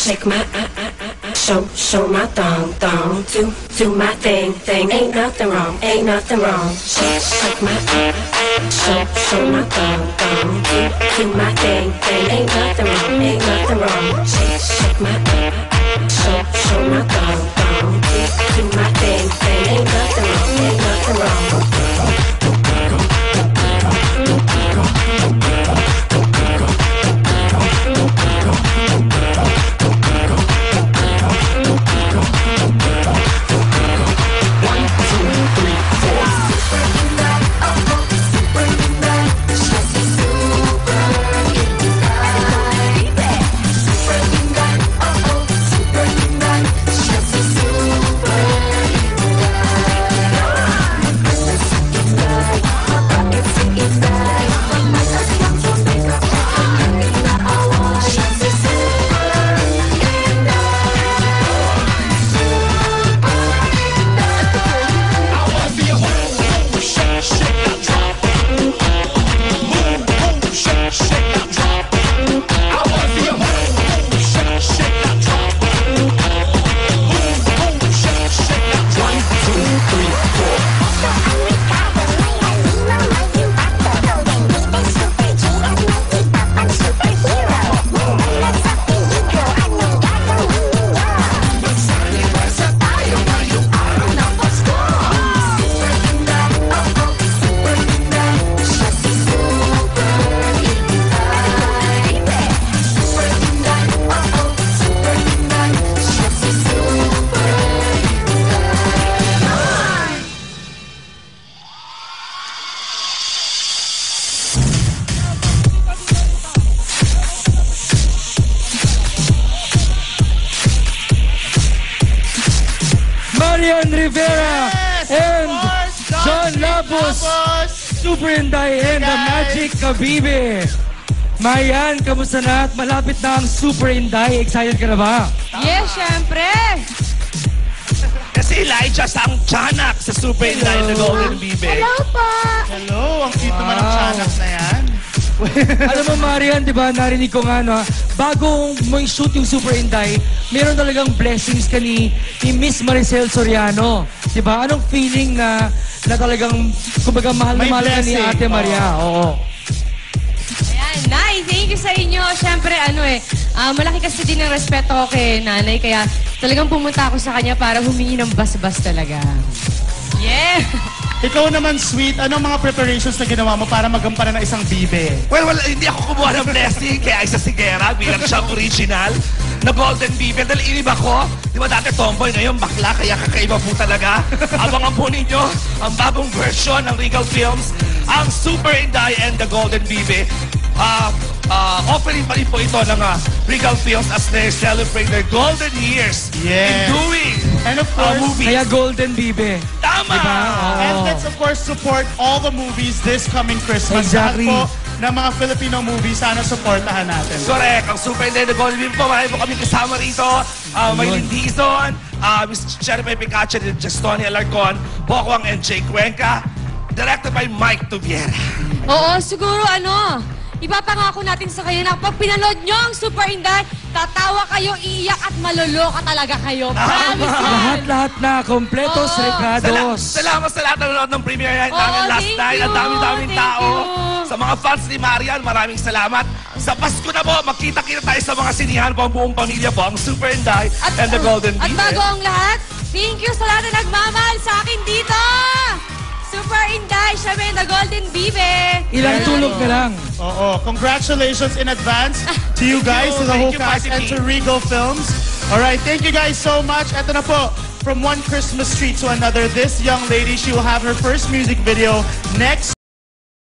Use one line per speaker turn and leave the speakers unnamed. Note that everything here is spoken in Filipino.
shake my show my thong, do my thing. Ain't nothing wrong, shake my show my thong, do my thing. Ain't nothing wrong, shake my show my thong, do my thing. Ain't nothing wrong.
Marian Rivera and John Labus, Super Inday and the Magic Kabibe. Marian, kamusta na? At malapit na ang Super Inday. Excited ka na ba?
Yes, syempre!
Kasi Elijah sang tiyanak sa Super Inday na Golden Bibe.
Hello po!
Hello, ang cute naman ng tiyanak na yan.
Alam mo, Marian, di ba, narinig ko nga, no, bago mo shoot yung Super Inday, meron talagang blessings ka ni Miss Maricel Soriano. Di ba? Anong feeling na talagang, kumbaga, mahal na mahal ka ni Ate Maria? Oo.
Ayan, Nay, thank you sa inyo. Siyempre, malaki kasi din ang respeto ko kay Nanay, kaya talagang pumunta ako sa kanya para humingi ng bas-bas talaga. Yeah!
Ikaw naman, sweet, anong mga preparations na ginawa mo para magampanan ng isang bibe?
Well, hindi ako kumuha ng blessing kay Aiza Sigera bilang siyang original na Golden Bibe. Dahil inib ako, di ba dati tomboy, ngayon bakla, kaya kakaiba po talaga. Abangan po ninyo ang bagong version ng Regal Films, ang Super Inday and the Golden Bibe. Offering pa rin po ito ng Regal Films as they celebrate their golden years in doing
and of course,
movies.
Kaya Golden Bibe.
Tama!
Diba?
And let's of course support all the movies this coming Christmas.
Exactly.
Lahat po ng mga Filipino movies, sana supportahan natin.
Correct. Ang Super Inday na Golden Bibe po, marami po kami kasama rito. May Lindizon, Miss Cherry Picache, Gestonia Alarcon, po ako ang NJ Cuenca, directed by Mike Tuviera.
Oo, siguro ipapangako natin sa kayo na pag pinanood nyo ang Super Inday, tatawa kayo, iiyak at maloloka talaga kayo. Promise yan!
Lahat-lahat na, kompletos, regados.
Salamat sa lahat na nanonood ng premiere namin last night. Ang daming tao. Sa mga fans ni Marian, maraming salamat. Sa Pasko na po, magkita-kita tayo sa mga sinihan po, ang buong pamilya po, ang Super Inday and the Golden Bibe.
At bago ang lahat, thank you sa lahat na nagmamahal sa akin dito! Super Inday, syempre the Golden Bibe.
Ilang tulog na lang.
Oo, congratulations in advance to you guys, to the whole cast, and to Regal Films. Alright, thank you guys so much. Eto na po, from one Christmas tree to another, this young lady, she will have her first music video next